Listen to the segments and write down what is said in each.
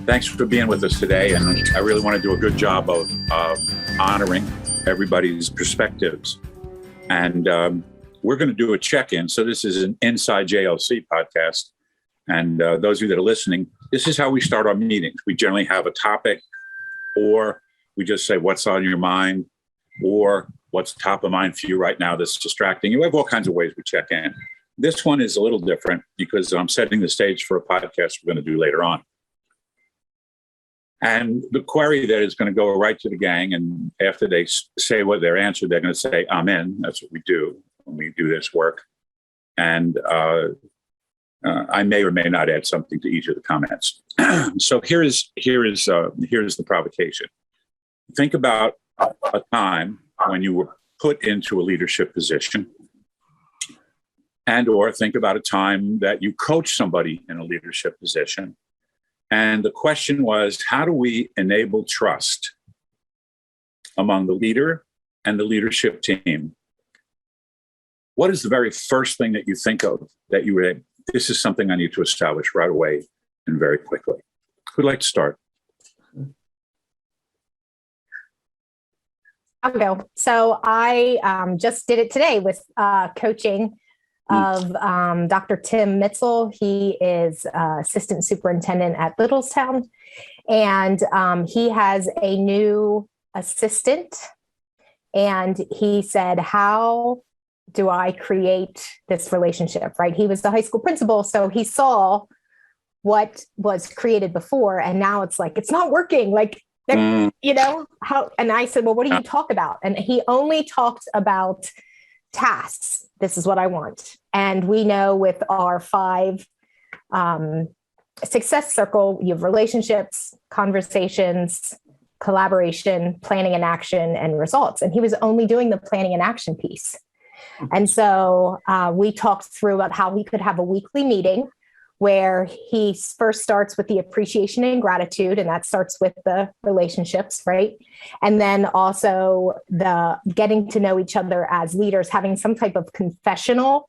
Thanks for being with us today. And I really want to do a good job of honoring everybody's perspectives. And we're going to do a check-in. So this is an Inside JLC podcast. And those of you that are listening, this is how we start our meetings. We generally have a topic, or we just say, what's on your mind, or what's top of mind for you right now that's distracting you. We have all kinds of ways we check in. This one is a little different because I'm setting the stage for a podcast we're going to do later on. And the query that is going to go right to the gang, and after they say what their answer, they're going to say, amen. That's what we do when we do this work. And I may or may not add something to each of the comments. So here's the provocation. Think about a time when you were put into a leadership position, and or think about a time that you coached somebody in a leadership position. And the question was, how do we enable trust among the leader and the leadership team? What is the very first thing that you think of that you would, this is something I need to establish right away and very quickly? Who'd like to start? I'll go. So I just did it today with coaching of Dr. Tim Mitzel. He is assistant superintendent at Littlestown, and he has a new assistant. And he said, how do I create this relationship, right? He was the high school principal, so he saw what was created before, and now it's like, it's not working. Like, you know, how, and I said, well, what do you talk about? And he only talked about tasks. This is what I want. And we know with our 5 success circle, you have relationships, conversations, collaboration, planning and action, and results. And he was only doing the planning and action piece. And so we talked through about how we could have a weekly meeting where he first starts with the appreciation and gratitude, and that starts with the relationships, right? And then also the getting to know each other as leaders, having some type of confessional.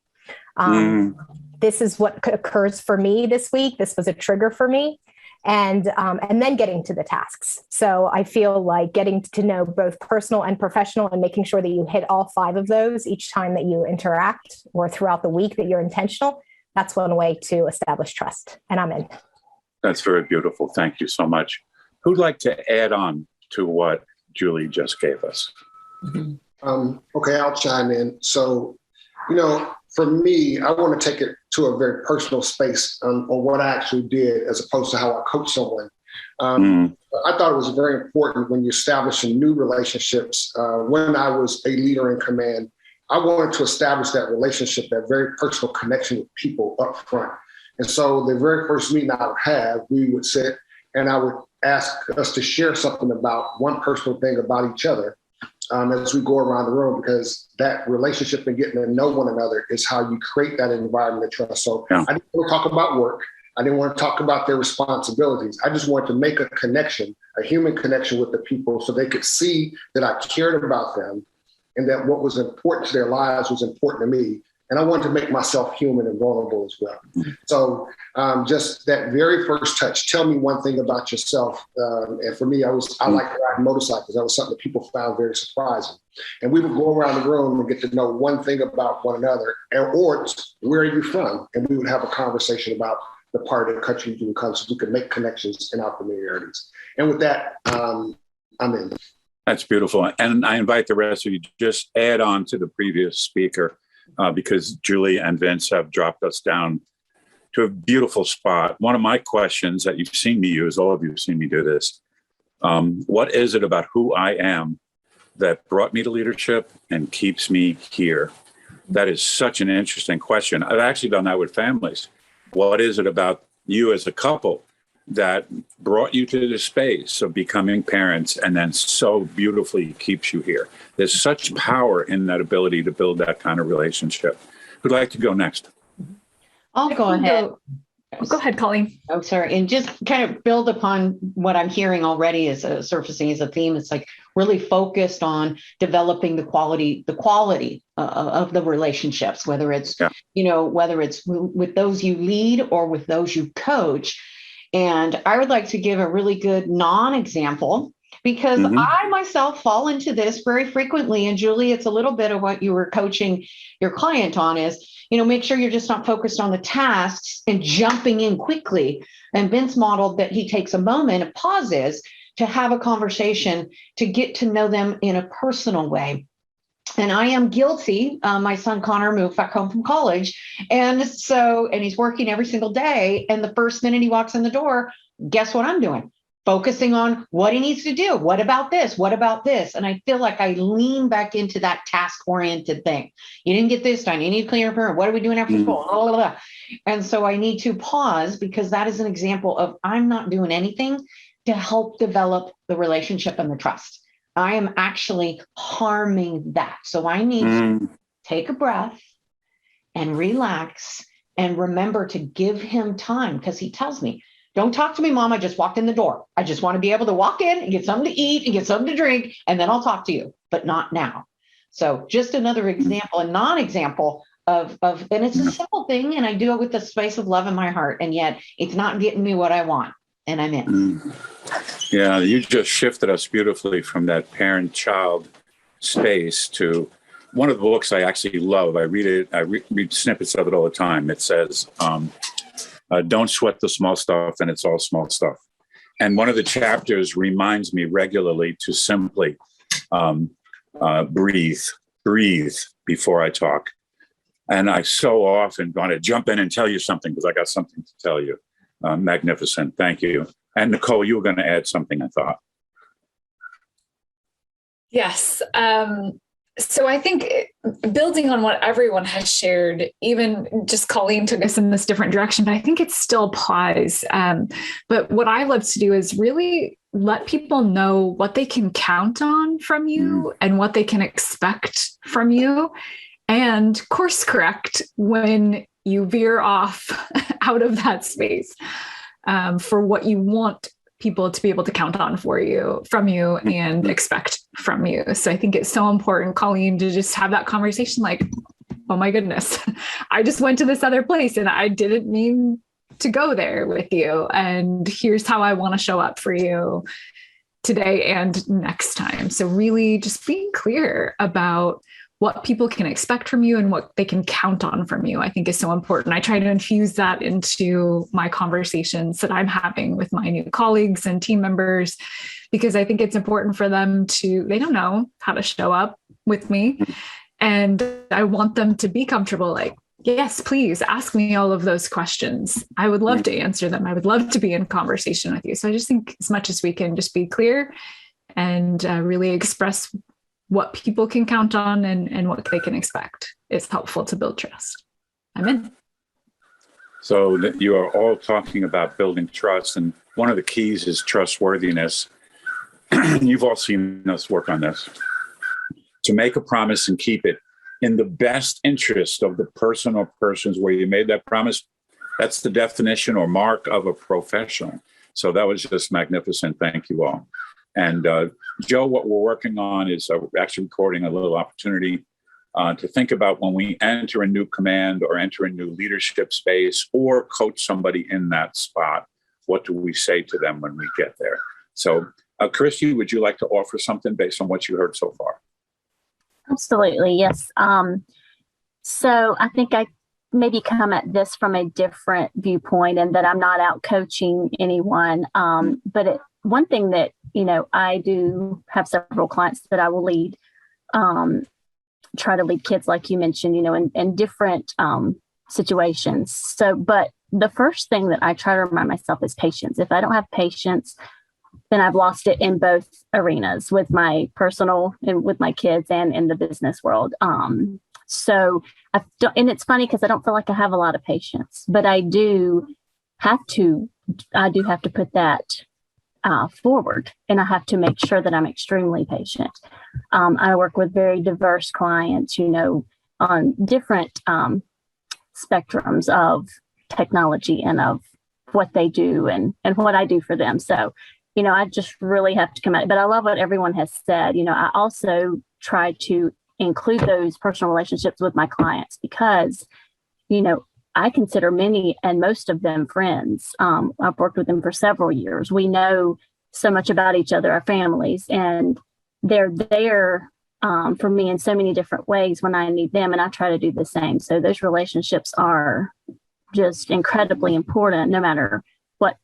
This is what occurs for me this week. This was a trigger for me. And then getting to the tasks. So I feel like getting to know both personal and professional and making sure that you hit all 5 of those each time that you interact or throughout the week that you're intentional. That's one way to establish trust. And I'm in. That's very beautiful. Thank you so much. Who'd like to add on to what Julie just gave us? Okay, I'll chime in. So, you know, for me, I want to take it to a very personal space on what I actually did as opposed to how I coach someone. I thought it was very important when you establishing new relationships. When I was a leader in command, I wanted to establish that relationship, that very personal connection with people up front. And so the very first meeting I would have, we would sit and I would ask us to share something about one personal thing about each other as we go around the room, because that relationship and getting to know one another is how you create that environment of trust. So I didn't want to talk about work. I didn't want to talk about their responsibilities. I just wanted to make a connection, a human connection with the people so they could see that I cared about them and that what was important to their lives was important to me. And I wanted to make myself human and vulnerable as well. So just that very first touch, tell me one thing about yourself. And for me, I like riding motorcycles. That was something that people found very surprising. And we would go around the room and get to know one thing about one another, or where are you from? And we would have a conversation about the part of the country you come, so we could make connections in our familiarities. And with that, I'm in. That's beautiful. And I invite the rest of you to just add on to the previous speaker because Julie and Vince have dropped us down to a beautiful spot. One of my questions that you've seen me use, all of you have seen me do this. What is it about who I am that brought me to leadership and keeps me here? That is such an interesting question. I've actually done that with families. What is it about you as a couple that brought you to the space of becoming parents and then so beautifully keeps you here? There's such power in that ability to build that kind of relationship. Who'd like to go next? I'll go ahead. Go ahead, Colleen. Oh, sorry. And just kind of build upon what I'm hearing already is surfacing as a theme. It's like really focused on developing the quality of the relationships, whether it's, whether it's with those you lead or with those you coach. And I would like to give a really good non-example because I myself fall into this very frequently. And Julie, it's a little bit of what you were coaching your client on is, make sure you're just not focused on the tasks and jumping in quickly. And Vince modeled that he takes a moment of pauses to have a conversation, to get to know them in a personal way. And I am guilty. My son Connor moved back home from college. And he's working every single day. And the first minute he walks in the door, guess what I'm doing? Focusing on what he needs to do. What about this? What about this? And I feel like I lean back into that task-oriented thing. You didn't get this done. You need to clean your room. What are we doing after school? Blah, blah, blah. And so I need to pause because that is an example of I'm not doing anything to help develop the relationship and the trust. I am actually harming that. So I need to take a breath and relax and remember to give him time because he tells me, don't talk to me, Mom. I just walked in the door. I just want to be able to walk in and get something to eat and get something to drink, and then I'll talk to you, but not now. So just another example, a non-example of, and it's a simple thing, and I do it with the space of love in my heart, and yet it's not getting me what I want, and I'm in. Yeah, you just shifted us beautifully from that parent-child space to one of the books I actually love. I read it. I read snippets of it all the time. It says, don't sweat the small stuff, and it's all small stuff. And one of the chapters reminds me regularly to simply breathe before I talk. And I so often want to jump in and tell you something because I got something to tell you. Magnificent. Thank you. And Nicole, you were going to add something, I thought. Yes. So I think building on what everyone has shared, even just Colleen took us in this different direction, but I think it still applies. But what I love to do is really let people know what they can count on from you and what they can expect from you, and course correct when you veer off out of that space for what you want people to be able to count on from you and expect from you. So I think it's so important, Colleen, to just have that conversation like, oh my goodness, I just went to this other place and I didn't mean to go there with you. And here's how I want to show up for you today and next time. So really just being clear about what people can expect from you and what they can count on from you, I think is so important. I try to infuse that into my conversations that I'm having with my new colleagues and team members, because I think it's important for them they don't know how to show up with me. And I want them to be comfortable, like, yes, please ask me all of those questions. I would love to answer them. I would love to be in conversation with you. So I just think as much as we can just be clear and really express what people can count on and what they can expect is helpful to build trust. I'm in. So you are all talking about building trust, and one of the keys is trustworthiness. You've all seen us work on this. To make a promise and keep it in the best interest of the person or persons where you made that promise, that's the definition or mark of a professional. So that was just magnificent. Thank you all. And Joe, what we're working on is we're actually recording a little opportunity to think about when we enter a new command or enter a new leadership space or coach somebody in that spot, what do we say to them when we get there? So, Christy, would you like to offer something based on what you heard so far? Absolutely, yes. So I think I maybe come at this from a different viewpoint, and that I'm not out coaching anyone. But one thing that, I do have several clients that I will lead, try to lead kids, like you mentioned, in different situations. So, but the first thing that I try to remind myself is patience. If I don't have patience, then I've lost it in both arenas, with my personal and with my kids and in the business world. So and it's funny because I don't feel like I have a lot of patience, but I do have to put that forward, and I have to make sure that I'm extremely patient. I work with very diverse clients, on different spectrums of technology and of what they do and what I do for them. So, I just really have to come at it. But I love what everyone has said. I also try to include those personal relationships with my clients because, I consider many and most of them friends. I've worked with them for several years. We know so much about each other, our families, and they're there for me in so many different ways when I need them, and I try to do the same. So those relationships are just incredibly important, no matter what,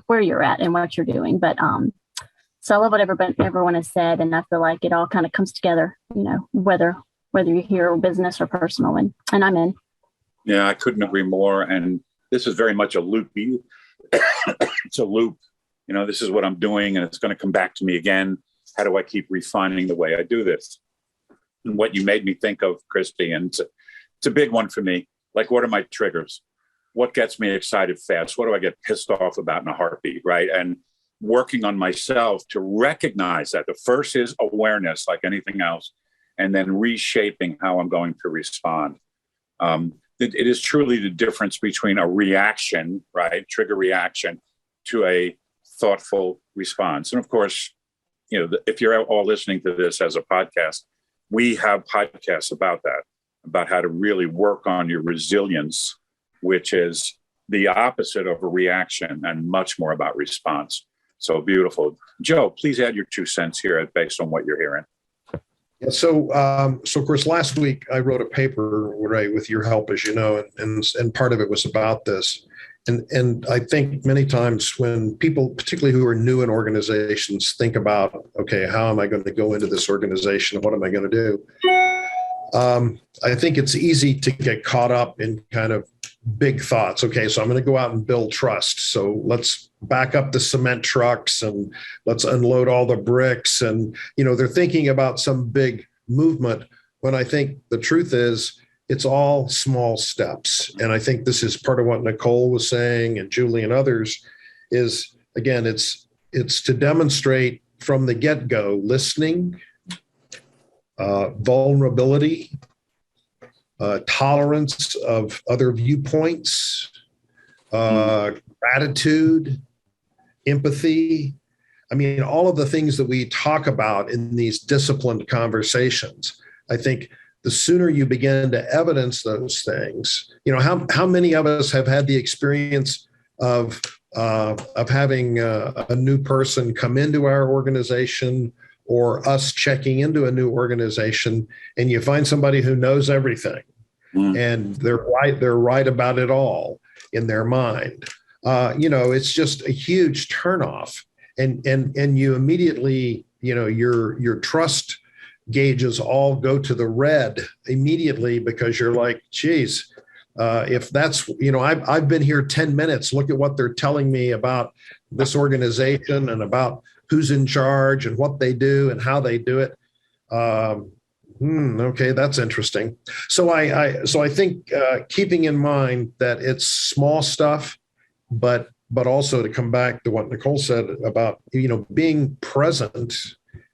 where you're at and what you're doing. But so I love what everyone has said, and I feel like it all kind of comes together, whether you're here or business or personal, and I'm in. Yeah, I couldn't agree more. And this is very much a loopy. It's a loop. This is what I'm doing, and it's going to come back to me again. How do I keep refining the way I do this? And what you made me think of, Christy, and it's a big one for me. Like, what are my triggers? What gets me excited fast? What do I get pissed off about in a heartbeat, right? And working on myself to recognize that. The first is awareness, like anything else, and then reshaping how I'm going to respond. It is truly the difference between a reaction, right, trigger reaction, to a thoughtful response. And of course, if you're all listening to this as a podcast, we have podcasts about that, about how to really work on your resilience, which is the opposite of a reaction and much more about response. So beautiful. Joe, please add your 2 cents here based on what you're hearing. Yeah, so of course, last week I wrote a paper, right, with your help, as you know, and part of it was about this. And I think many times when people, particularly who are new in organizations, think about, okay, how am I going to go into this organization? What am I going to do? I think it's easy to get caught up in kind of big thoughts. Okay, so I'm going to go out and build trust. So let's back up the cement trucks and let's unload all the bricks. And, they're thinking about some big movement, when I think the truth is it's all small steps. And I think this is part of what Nicole was saying, and Julie and others, is, again, it's to demonstrate from the get-go listening, vulnerability, tolerance of other viewpoints, gratitude, empathy. I mean, all of the things that we talk about in these disciplined conversations. I think the sooner you begin to evidence those things, how many of us have had the experience of having a new person come into our organization, or us checking into a new organization, and you find somebody who knows everything, and they're right about it all in their mind. It's just a huge turnoff, and you immediately, your trust gauges all go to the red immediately, because you're like, geez, if that's, I've been here 10 minutes, look at what they're telling me about this organization and about who's in charge and what they do and how they do it. Okay, that's interesting. So I think keeping in mind that it's small stuff, but also to come back to what Nicole said about, being present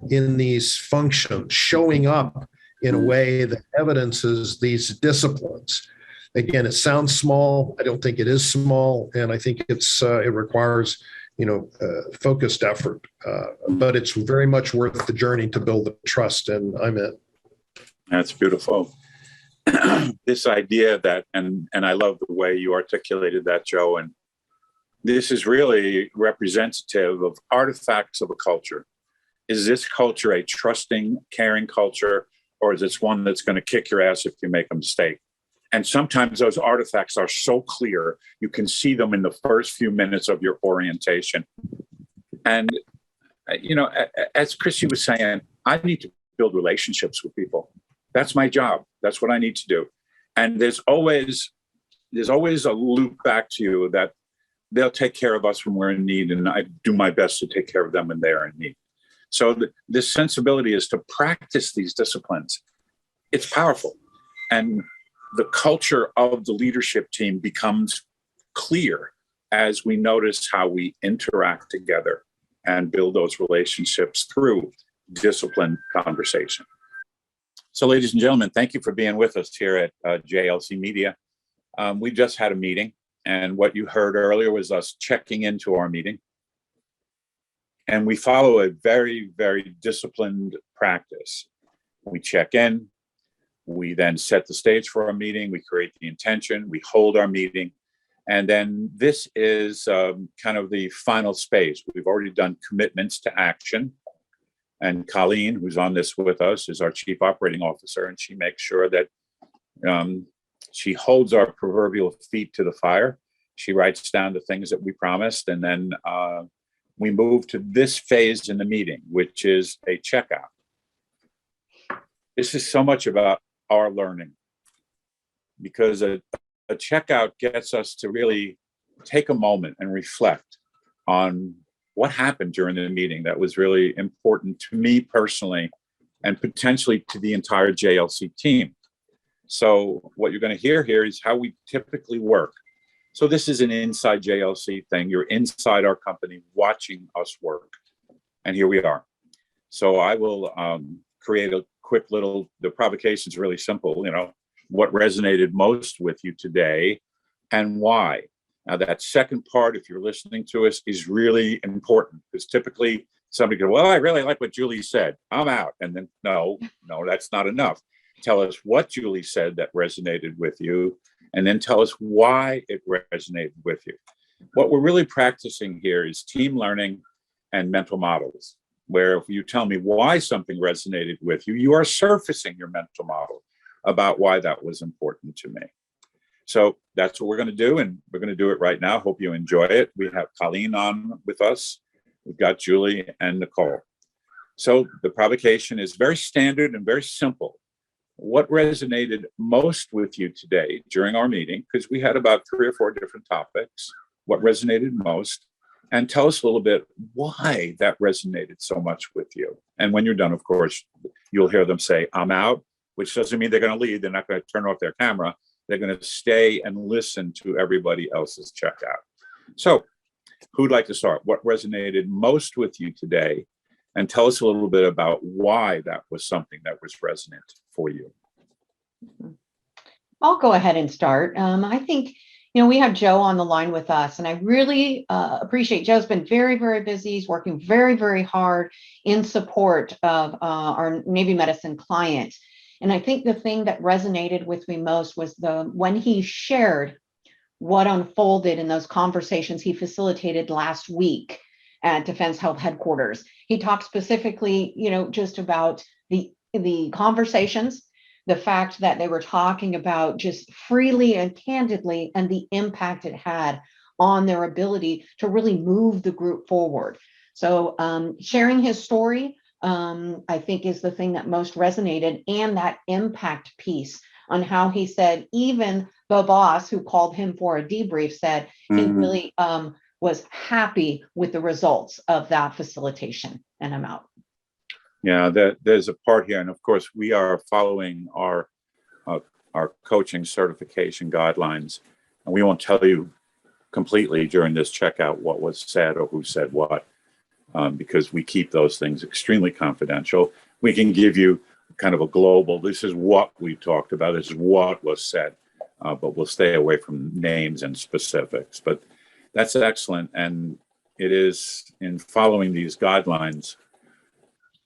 in these functions, showing up in a way that evidences these disciplines. Again, it sounds small. I don't think it is small, and I think it requires focused effort, but it's very much worth the journey to build the trust, and I'm in. That's beautiful. This idea that, and I love the way you articulated that, Joe, and this is really representative of artifacts of a culture. Is this culture a trusting, caring culture, or is it one that's going to kick your ass if you make a mistake? And sometimes those artifacts are so clear, you can see them in the first few minutes of your orientation. And, as Christy was saying, I need to build relationships with people. That's my job. That's what I need to do. And there's always a loop back to you that they'll take care of us when we're in need, and I do my best to take care of them when they're in need. So this sensibility is to practice these disciplines. It's powerful. And the culture of the leadership team becomes clear as we notice how we interact together and build those relationships through disciplined conversation. So, ladies and gentlemen, thank you for being with us here at JLC Media. We just had a meeting, and what you heard earlier was us checking into our meeting. And we follow a very, very disciplined practice. We check in, We then set the stage for our meeting. We create the intention. We hold our meeting. And then this is kind of the final space. We've already done commitments to action. And Colleen, who's on this with us, is our Chief Operating Officer, and she makes sure that she holds our proverbial feet to the fire. She writes down the things that we promised, and then we move to this phase in the meeting, which is a checkout. This is so much about our learning, because a checkout gets us to really take a moment and reflect on what happened during the meeting that was really important to me personally and potentially to the entire JLC team. So what you're going to hear here is how we typically work. So this is an inside JLC thing. You're inside our company watching us work. And here we are. So I will create a quick little, the provocation is really simple, what resonated most with you today and why. Now that second part, if you're listening to us, is really important, because typically somebody goes, well, I really like what Julie said, I'm out. And then no, that's not enough. Tell us what Julie said that resonated with you, and then tell us why it resonated with you. What we're really practicing here is team learning and mental models, where if you tell me why something resonated with you, you are surfacing your mental model about why that was important to me. So that's what we're going to do, and we're going to do it right now. Hope you enjoy it. We have Colleen on with us. We've got Julie and Nicole. So the provocation is very standard and very simple. What resonated most with you today during our meeting, because we had about 3 or 4 different topics, what resonated most, and tell us a little bit why that resonated so much with you. And when you're done, of course, you'll hear them say, I'm out, which doesn't mean they're going to leave. They're not going to turn off their camera. They're going to stay and listen to everybody else's checkout. So who'd like to start? What resonated most with you today? And tell us a little bit about why that was something that was resonant for you. I'll go ahead and start. I think, we have Joe on the line with us, and I really appreciate Joe's been very, very busy. He's working very, very hard in support of our Navy medicine client. And I think the thing that resonated with me most was when he shared what unfolded in those conversations he facilitated last week at Defense Health Headquarters. He talked specifically, just about the conversations, the fact that they were talking about just freely and candidly, and the impact it had on their ability to really move the group forward. So sharing his story, I think, is the thing that most resonated, and that impact piece on how he said even the boss who called him for a debrief said he really was happy with the results of that facilitation. And I'm out. Yeah, there's a part here, and of course we are following our coaching certification guidelines, and we won't tell you completely during this checkout what was said or who said what. Because we keep those things extremely confidential. We can give you kind of a global, this is what we talked about, this is what was said, but we'll stay away from names and specifics. But that's excellent. And it is, in following these guidelines,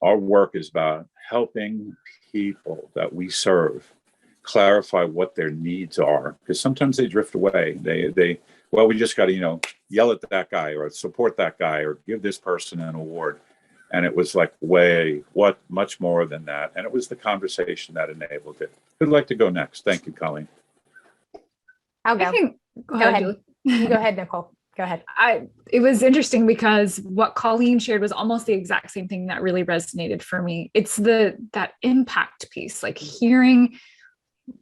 our work is about helping people that we serve clarify what their needs are, because sometimes they drift away. Well, we just got to, yell at that guy or support that guy or give this person an award. And it was like, much more than that. And it was the conversation that enabled it. Who'd like to go next? Thank you, Colleen. I'll go. Go ahead, Julie. You go ahead, Nicole. Go ahead. It was interesting because what Colleen shared was almost the exact same thing that really resonated for me. It's that impact piece, like hearing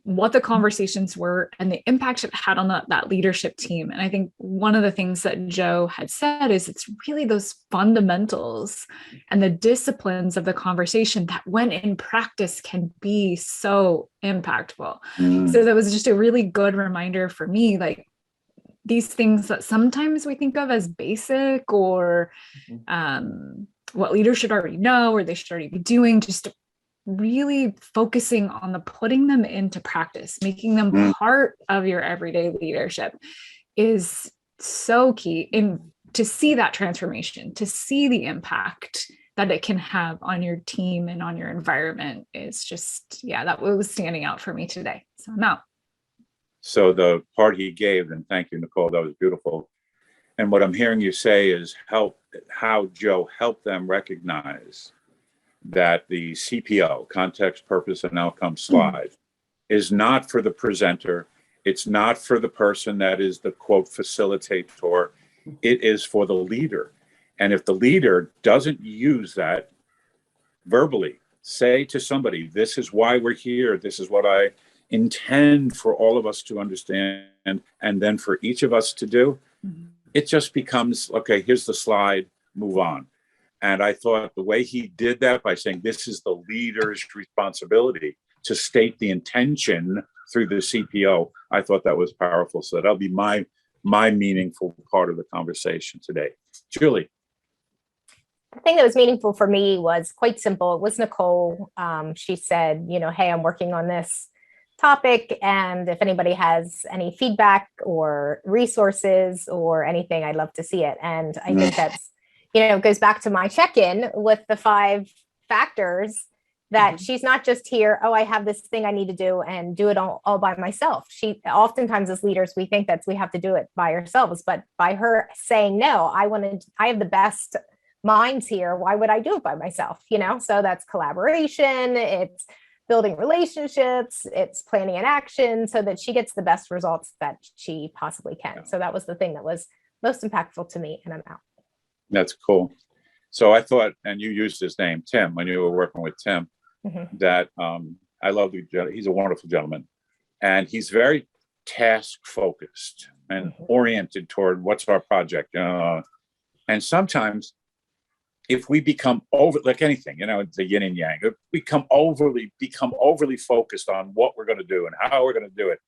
what the conversations were and the impact it had on that leadership team. And I think one of the things that Joe had said is it's really those fundamentals and the disciplines of the conversation that when in practice can be so impactful. So that was just a really good reminder for me, like these things that sometimes we think of as basic or what leaders should already know or they should already be doing, just really focusing on the putting them into practice, making them part of your everyday leadership is so key in to see that transformation, to see the impact that it can have on your team and on your environment is just, that was standing out for me today. So I'm out. So the part he gave, and thank you, Nicole, that was beautiful. And what I'm hearing you say is how Joe helped them recognize that the CPO, context, purpose, and outcome slide, is not for the presenter. It's not for the person that is the quote facilitator. It is for the leader. And if the leader doesn't use that verbally, say to somebody, this is why we're here. This is what I intend for all of us to understand. And then for each of us to do, it just becomes, okay, here's the slide, move on. And I thought the way he did that by saying this is the leader's responsibility to state the intention through the CPO, I thought that was powerful. So that'll be my meaningful part of the conversation today. Julie. The thing that was meaningful for me was quite simple. It was Nicole. She said, hey, I'm working on this topic. And if anybody has any feedback or resources or anything, I'd love to see it. And I think that's, goes back to my check-in with the 5 factors that she's not just here, I have this thing I need to do and do it all by myself. Oftentimes as leaders, we think that we have to do it by ourselves, but by her saying, no, I have the best minds here. Why would I do it by myself? So that's collaboration. It's building relationships. It's planning an action so that she gets the best results that she possibly can. So that was the thing that was most impactful to me, and I'm out. That's cool. So I thought, and you used his name, Tim, when you were working with Tim, that I love he's a wonderful gentleman, and he's very task focused and oriented toward what's our project. And sometimes if we become like anything, it's a yin and yang, if we become overly focused on what we're going to do and how we're going to do it,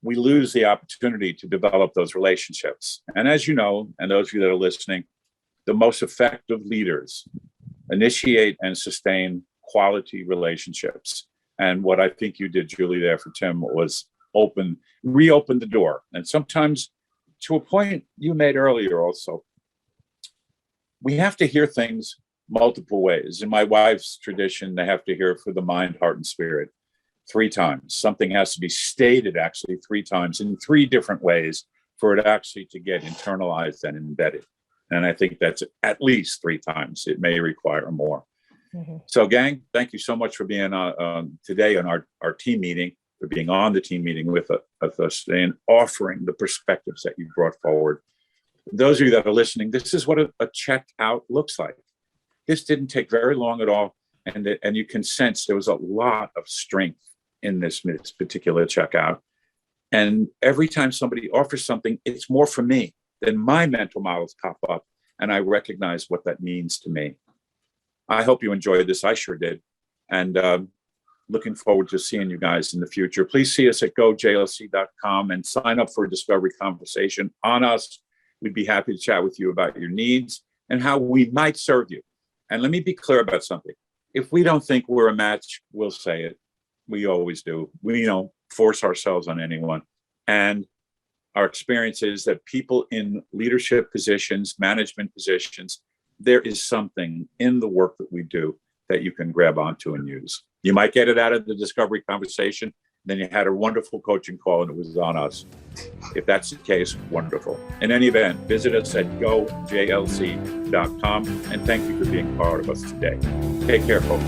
we lose the opportunity to develop those relationships. And as you know, and those of you that are listening, the most effective leaders initiate and sustain quality relationships. And what I think you did, Julie, there for Tim was reopen the door. And sometimes, to a point you made earlier also, we have to hear things multiple ways. In my wife's tradition, they have to hear it for the mind, heart, and spirit 3 times. Something has to be stated actually 3 times in 3 different ways for it actually to get internalized and embedded. And I think that's at least 3 times. It may require more. So gang, thank you so much for being today on our team meeting, for being on the team meeting with us and offering the perspectives that you brought forward. Those of you that are listening, this is what a checkout looks like. This didn't take very long at all. And you can sense there was a lot of strength in this particular checkout. And every time somebody offers something, it's more for me. Then my mental models pop up and I recognize what that means to me. I hope you enjoyed this. I sure did. And looking forward to seeing you guys in the future. Please see us at gojlc.com and sign up for a discovery conversation on us. We'd be happy to chat with you about your needs and how we might serve you. And let me be clear about something. If we don't think we're a match, we'll say it. We always do. We don't force ourselves on anyone. And our experience is that people in leadership positions, management positions, there is something in the work that we do that you can grab onto and use. You might get it out of the discovery conversation. Then you had a wonderful coaching call and it was on us. If that's the case, wonderful. In any event, visit us at gojlc.com and thank you for being part of us today. Take care, folks.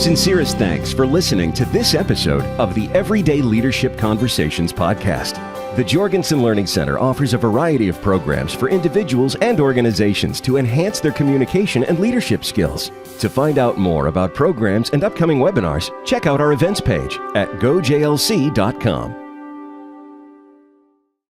Sincerest thanks for listening to this episode of the Everyday Leadership Conversations podcast. The Jorgensen Learning Center offers a variety of programs for individuals and organizations to enhance their communication and leadership skills. To find out more about programs and upcoming webinars, check out our events page at gojlc.com.